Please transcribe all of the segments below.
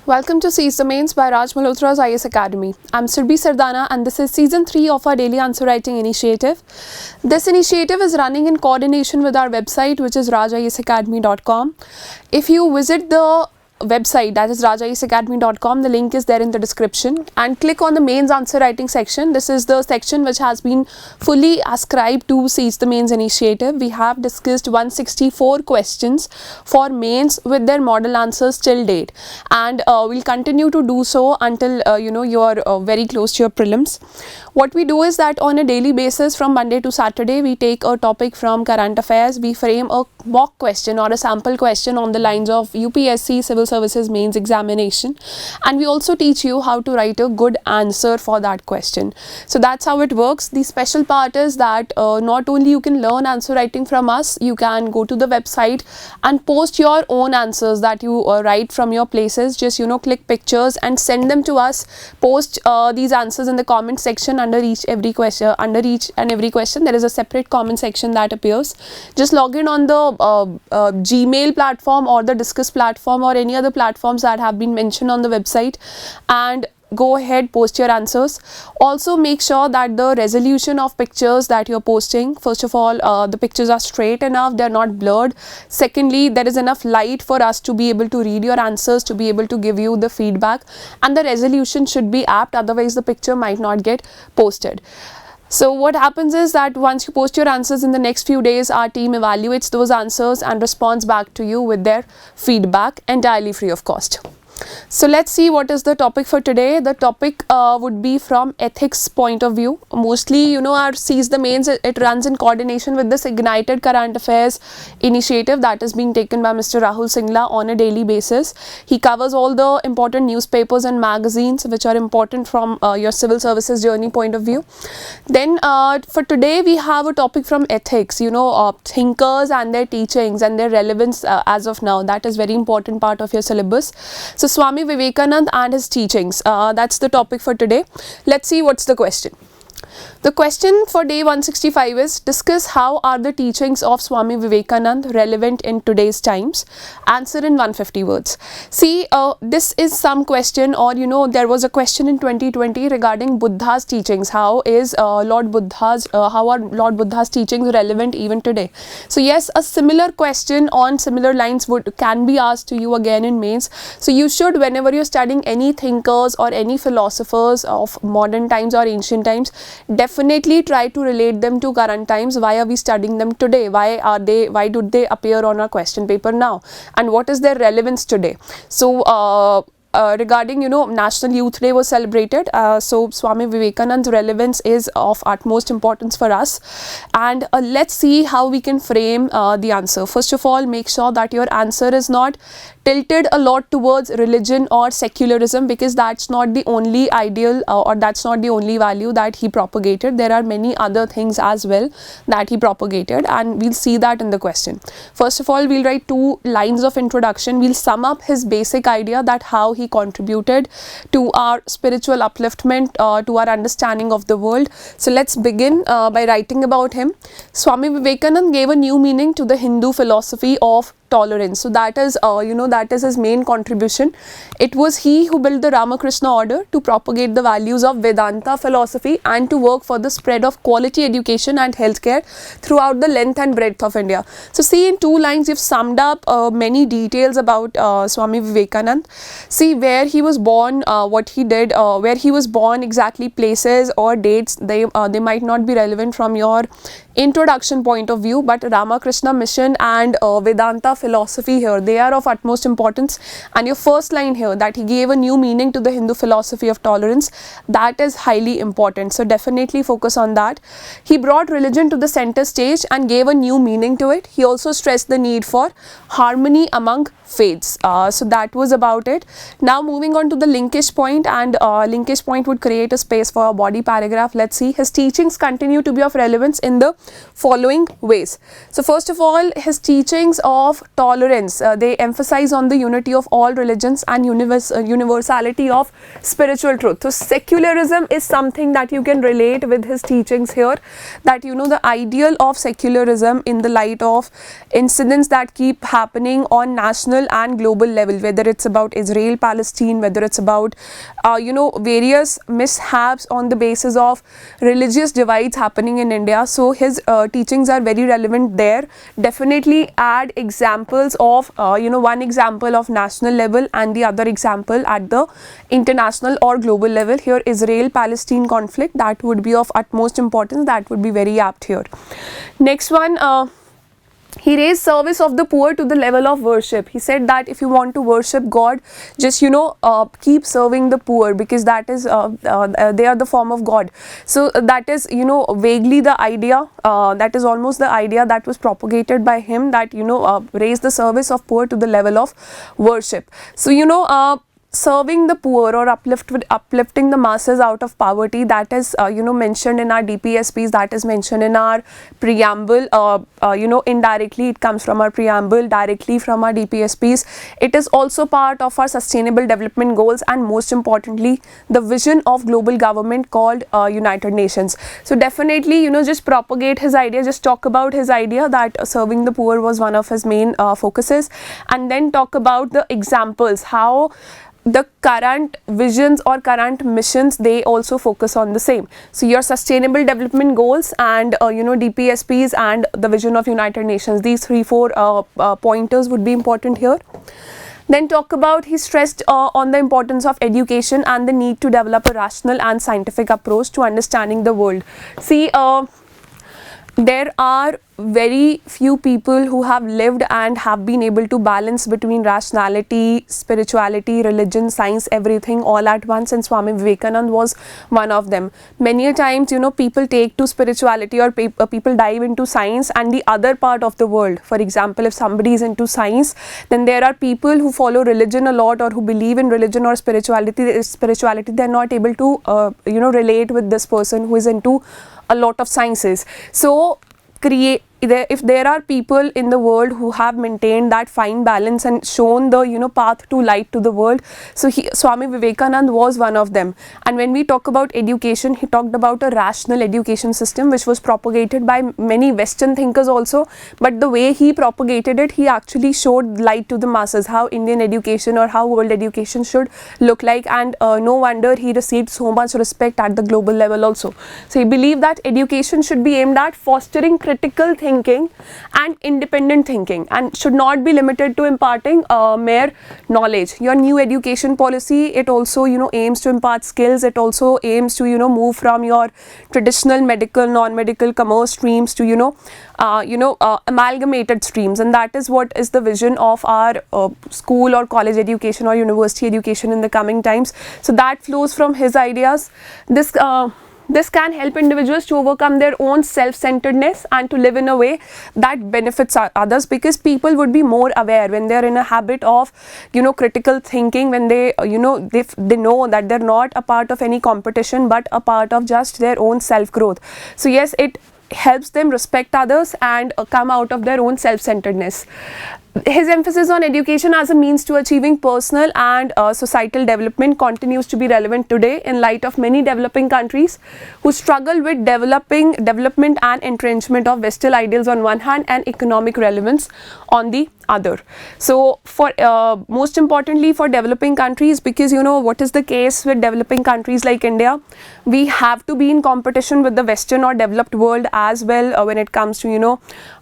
Welcome to Seize the Mains by Raj Malhotra's IS Academy. I'm Surbhi Sardana and this is Season 3 of our Daily Answer Writing Initiative. This initiative is running in coordination with our website, which is rajisacademy.com. If you visit the website, that is rajisacademy.com, the link is there in the description, and click on the mains answer writing section. This is the section which has been fully ascribed to Seize the Mains initiative. We have discussed 164 questions for mains with their model answers till date, and we'll continue to do so until you are very close to your prelims. What we do is that on a daily basis from Monday to Saturday, we take a topic from current affairs, we frame a mock question or a sample question on the lines of UPSC Civil Services Mains examination, and we also teach you how to write a good answer for that question. So that's how it works. The special part is that not only you can learn answer writing from us, you can go to the website and post your own answers that you write from your places. Just click pictures and send them to us. Post these answers in the comment section. Under each and every question there is a separate comment section that appears. Just log in on the Gmail platform or the Discuss platform or any other platforms that have been mentioned on the website, and go ahead, post your answers. Also make sure that the resolution of pictures that you're posting, first of all, the pictures are straight enough, they're not blurred. Secondly, there is enough light for us to be able to read your answers, to be able to give you the feedback, and the resolution should be apt, otherwise the picture might not get posted. So what happens is that once you post your answers, in the next few days our team evaluates those answers and responds back to you with their feedback entirely free of cost. So let's see what is the topic for today. The topic would be from ethics point of view. Mostly, our Seize the Mains, it runs in coordination with this Ignited Current Affairs initiative that is being taken by Mr. Rahul Singla on a daily basis. He covers all the important newspapers and magazines which are important from your civil services journey point of view. Then for today we have a topic from ethics, thinkers and their teachings and their relevance as of now. That is very important part of your syllabus. So Swami Vivekananda and his teachings, that's the topic for today. Let's see what's the question. The question for day 165 is, discuss how are the teachings of Swami Vivekananda relevant in today's times. Answer in 150 words. See, this is some question, or there was a question in 2020 regarding Buddha's teachings. How are Lord Buddha's teachings relevant even today? So yes, a similar question on similar lines can be asked to you again in mains. So you should, whenever you're studying any thinkers or any philosophers of modern times or ancient times, definitely try to relate them to current times. Why are we studying them today? Why do they appear on our question paper now? And what is their relevance today? So regarding National Youth Day was celebrated, so Swami Vivekananda's relevance is of utmost importance for us, and let's see how we can frame the answer. First of all, make sure that your answer is not tilted a lot towards religion or secularism, because that's not the only ideal or that's not the only value that he propagated. There are many other things as well that he propagated, and we'll see that in the question. First of all, we'll write 2 lines of introduction. We'll sum up his basic idea, that how he contributed to our spiritual upliftment, to our understanding of the world. So let's begin by writing about him. Swami Vivekananda gave a new meaning to the Hindu philosophy of tolerance. So that is that is his main contribution. It was he who built the Ramakrishna order to propagate the values of Vedanta philosophy and to work for the spread of quality education and healthcare throughout the length and breadth of India. So see, in 2 lines you've summed up many details about Swami Vivekananda. See where he was born, what he did, where he was born, exactly places or dates, they might not be relevant from your introduction point of view, but Ramakrishna mission and Vedanta philosophy here, they are of utmost importance. And your first line here, that he gave a new meaning to the Hindu philosophy of tolerance, that is highly important. So definitely focus on that. He brought religion to the center stage and gave a new meaning to it. He also stressed the need for harmony among faiths. So that was about it. Now moving on to the linkage point, and linkage point would create a space for a body paragraph. Let's see. His teachings continue to be of relevance in the following ways. So first of all, his teachings of tolerance, they emphasize on the unity of all religions and universality of spiritual truth. So secularism is something that you can relate with his teachings here, that the ideal of secularism in the light of incidents that keep happening on national and global level, whether it's about Israel, Palestine, Palestine, whether it's about various mishaps on the basis of religious divides happening in India. So his teachings are very relevant there. Definitely add examples of one example of national level and the other example at the international or global level. Here Israel Palestine conflict, that would be of utmost importance, that would be very apt here. Next one, he raised service of the poor to the level of worship. He said that if you want to worship God, just keep serving the poor, because that is they are the form of God. So that is vaguely the idea, that is almost the idea that was propagated by him, that raise the service of poor to the level of worship. So serving the poor or uplifting the masses out of poverty, that is mentioned in our DPSPs, that is mentioned in our preamble. Indirectly it comes from our preamble, directly from our DPSPs. It is also part of our sustainable development goals, and most importantly the vision of global government called United Nations. So definitely just propagate his idea, just talk about his idea that serving the poor was one of his main focuses, and then talk about the examples, how the current visions or current missions, they also focus on the same. So your sustainable development goals and DPSPs and the vision of United Nations, these 3-4 pointers would be important here. Then talk about, he stressed on the importance of education and the need to develop a rational and scientific approach to understanding the world. See, there are very few people who have lived and have been able to balance between rationality, spirituality, religion, science, everything all at once, and Swami Vivekananda was one of them. Many a times people take to spirituality or people dive into science and the other part of the world. For example, if somebody is into science, then there are people who follow religion a lot or who believe in religion or spirituality, they are not able to relate with this person who is into a lot of sciences. So if there are people in the world who have maintained that fine balance and shown the path to light to the world, so Swami Vivekananda was one of them. And when we talk about education, he talked about a rational education system which was propagated by many Western thinkers also, but the way he propagated it, he actually showed light to the masses how Indian education or how world education should look like, and no wonder he received so much respect at the global level also. So he believed that education should be aimed at fostering critical thinking and independent thinking, and should not be limited to imparting mere knowledge. Your new education policy, it also aims to impart skills. It also aims to move from your traditional medical, non-medical, commerce streams to amalgamated streams, and that is what is the vision of our school or college education or university education in the coming times. So that flows from his ideas. This can help individuals to overcome their own self-centeredness and to live in a way that benefits others, because people would be more aware when they are in a habit of critical thinking, when they they know that they're not a part of any competition but a part of just their own self-growth. So yes, it helps them respect others and come out of their own self-centeredness. His emphasis on education as a means to achieving personal and societal development continues to be relevant today in light of many developing countries who struggle with development and entrenchment of Western ideals on one hand and economic relevance on the other. So for most importantly for developing countries, because what is the case with developing countries like India, we have to be in competition with the Western or developed world as well when it comes to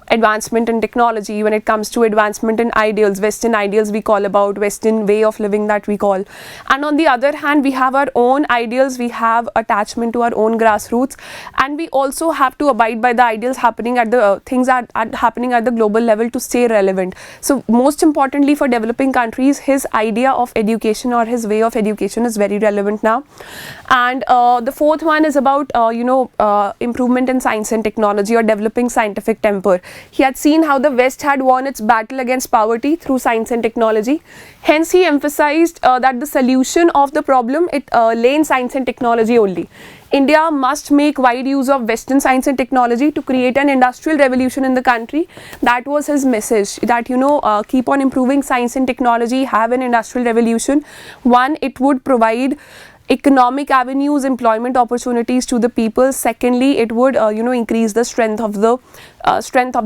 advancement in technology, when it comes to advancement in ideals, Western ideals we call about, Western way of living that we call. And on the other hand, we have our own ideals, we have attachment to our own grassroots, and we also have to abide by the ideals happening at the things that are happening at the global level to stay relevant. So most importantly for developing countries, his idea of education or his way of education is very relevant now. And the fourth one is about improvement in science and technology or developing scientific temper. He had seen how the West had won its battle against poverty through science and technology. Hence, he emphasized that the solution of the problem lay in science and technology only. India must make wide use of Western science and technology to create an industrial revolution in the country. That was his message, that keep on improving science and technology, have an industrial revolution. One, it would provide economic avenues, employment opportunities to the people. Secondly, it would increase the strength of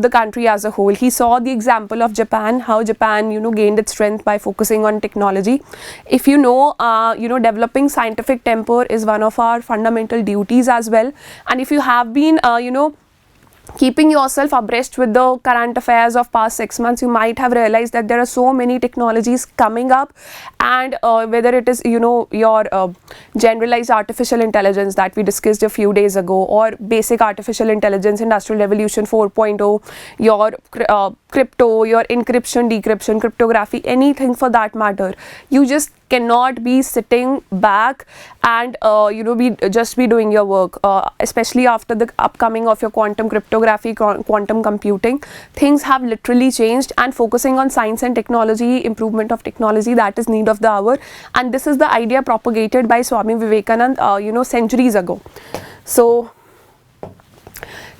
the country as a whole. He saw the example of Japan, how Japan gained its strength by focusing on technology. If developing scientific temper is one of our fundamental duties as well, and if you have been keeping yourself abreast with the current affairs of past 6 months, you might have realized that there are so many technologies coming up, and whether it is your generalized artificial intelligence that we discussed a few days ago, or basic artificial intelligence, industrial revolution 4.0, your crypto, your encryption, decryption, cryptography, anything for that matter. You just cannot be sitting back and be doing your work, especially after the upcoming of your quantum cryptography, quantum computing. Things have literally changed, and focusing on science and technology, improvement of technology, that is need of the hour. And this is the idea propagated by Swami Vivekananda centuries ago. So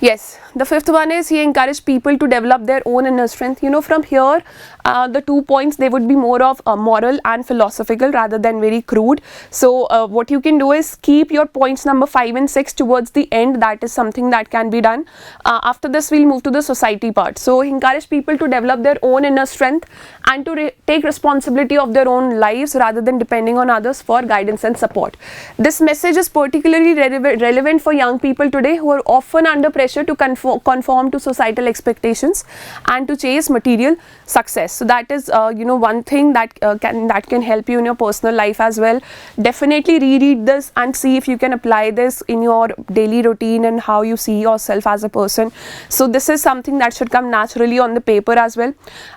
yes, the fifth one is he encouraged people to develop their own inner strength. From here, the 2 points, they would be more of moral and philosophical rather than very crude. So what you can do is keep your points number 5 and 6 towards the end. That is something that can be done. After this, we'll move to the society part. So he encouraged people to develop their own inner strength and to take responsibility of their own lives rather than depending on others for guidance and support. This message is particularly relevant for young people today who are often under pressure to conform to societal expectations and to chase material success. So that is one thing that can help you in your personal life as well. Definitely reread this and see if you can apply this in your daily routine and how you see yourself as a person. So this is something that should come naturally on the paper as well.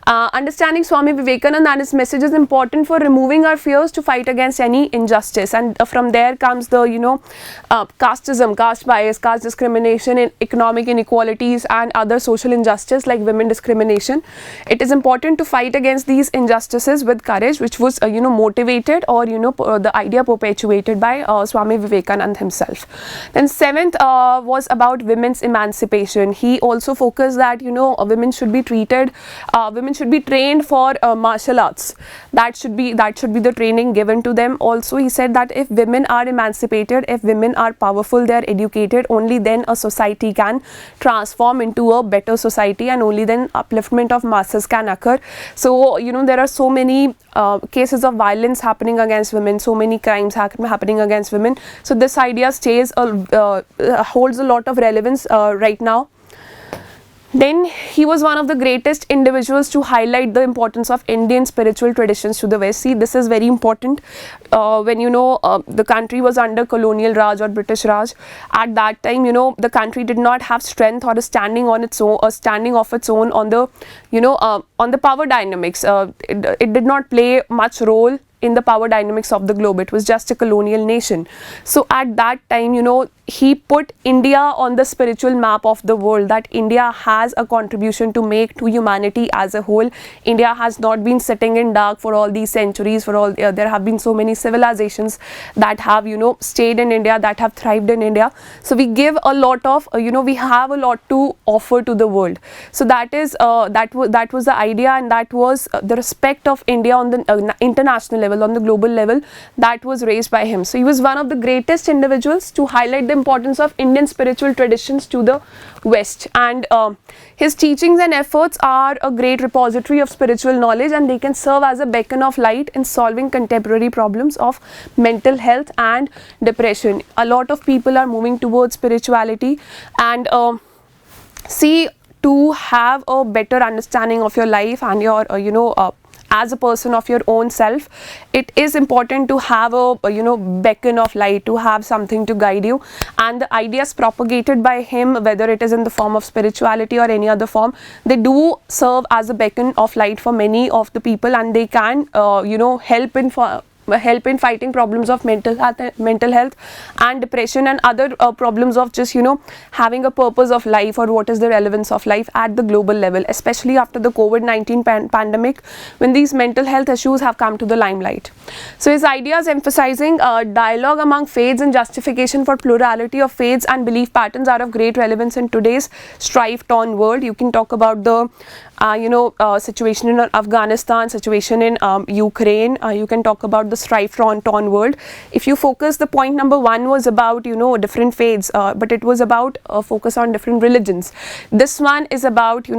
Understanding Swami Vivekananda and his message is important for removing our fears to fight against any injustice, and from there comes the casteism, caste bias, caste discrimination, economic inequalities and other social injustice like women discrimination. It is important to fight against these injustices with courage, which was motivated or the idea perpetuated by Swami Vivekananda himself. Then seventh was about women's emancipation. He also focused that women should be trained for martial arts. That should be the training given to them. Also he said that if women are emancipated, if women are powerful, they are educated, only then a society can transform into a better society, and only then upliftment of masses can occur. So there are so many cases of violence happening against women, so many crimes happening against women. So this idea holds a lot of relevance right now. Then he was one of the greatest individuals to highlight the importance of Indian spiritual traditions to the West. See, this is very important. When the country was under colonial Raj or British Raj, at that time the country did not have strength or a standing on its own, or standing of its own on the on the power dynamics. It did not play much role in the power dynamics of the globe. It was just a colonial nation. So at that time he put India on the spiritual map of the world, that India has a contribution to make to humanity as a whole. India has not been sitting in dark for all these centuries. There have been so many civilizations that have stayed in India, that have thrived in India. So we give a lot of we have a lot to offer to the world. So that was the idea, and that was the respect of India on the international level, on the global level, that was raised by him. So he was one of the greatest individuals to highlight the importance of Indian spiritual traditions to the West, and his teachings and efforts are a great repository of spiritual knowledge, and they can serve as a beacon of light in solving contemporary problems of mental health and depression. A lot of people are moving towards spirituality, and to have a better understanding of your life and your as a person of your own self, it is important to have a beacon of light, to have something to guide you. And the ideas propagated by him, whether it is in the form of spirituality or any other form, they do serve as a beacon of light for many of the people, and they can help in fighting problems of mental health and depression, and other problems of just having a purpose of life, or what is the relevance of life at the global level, especially after the COVID-19 pandemic, when these mental health issues have come to the limelight. So his ideas emphasizing dialogue among faiths and justification for plurality of faiths and belief patterns are of great relevance in today's strife-torn world. You can talk about the situation in Afghanistan, situation in Ukraine. You can talk about the strife-torn world. If you focus, the point number 1 was about different faiths, but it was about focus on different religions. This one is about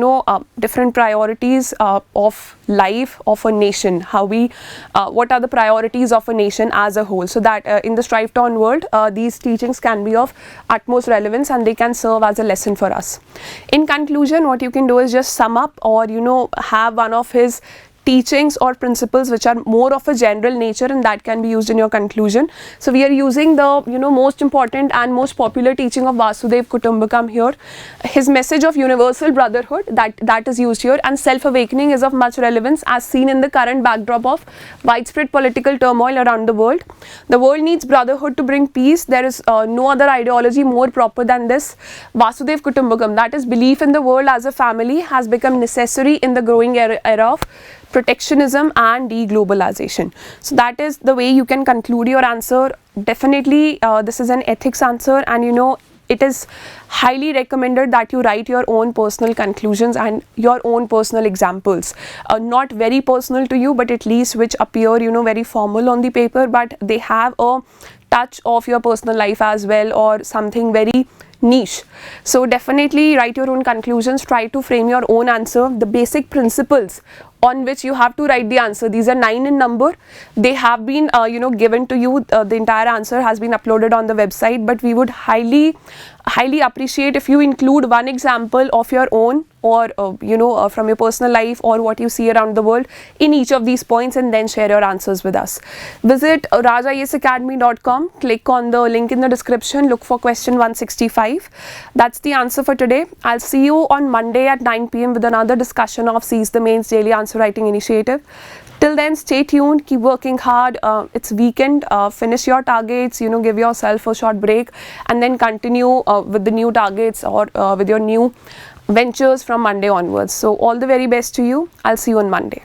different priorities of life of a nation. What are the priorities of a nation as a whole? So that in the strife-torn world, these teachings can be of utmost relevance and they can serve as a lesson for us. In conclusion, what you can do is just sum up or have one of his teachings or principles which are more of a general nature, and that can be used in your conclusion. So we are using the most important and most popular teaching of Vasudhaiva Kutumbakam here. His message of universal brotherhood, that is used here, and self-awakening is of much relevance as seen in the current backdrop of widespread political turmoil around the world. The world needs brotherhood to bring peace. There is no other ideology more proper than this. Vasudhaiva Kutumbakam, that is belief in the world as a family, has become necessary in the growing era of protectionism and deglobalization. So that is the way you can conclude your answer. Definitely this is an ethics answer, and it is highly recommended that you write your own personal conclusions and your own personal examples. Not very personal to you, but at least which appear very formal on the paper, but they have a touch of your personal life as well, or something very niche. So definitely write your own conclusions, try to frame your own answer. The basic principles on which you have to write the answer, these are 9 in number. They have been given to you. The entire answer has been uploaded on the website, but we would highly appreciate if you include one example of your own, or from your personal life, or what you see around the world in each of these points, and then share your answers with us. Visit rajayesacademy.com, click on the link in the description, look for question 165. That's the answer for today. I'll see you on Monday at 9 PM with another discussion of Seize the Mains Daily Answer Writing Initiative. Till then, stay tuned, keep working hard. It's weekend, finish your targets, give yourself a short break, and then continue with the new targets or with your new ventures from Monday onwards. So all the very best to you. I'll see you on Monday.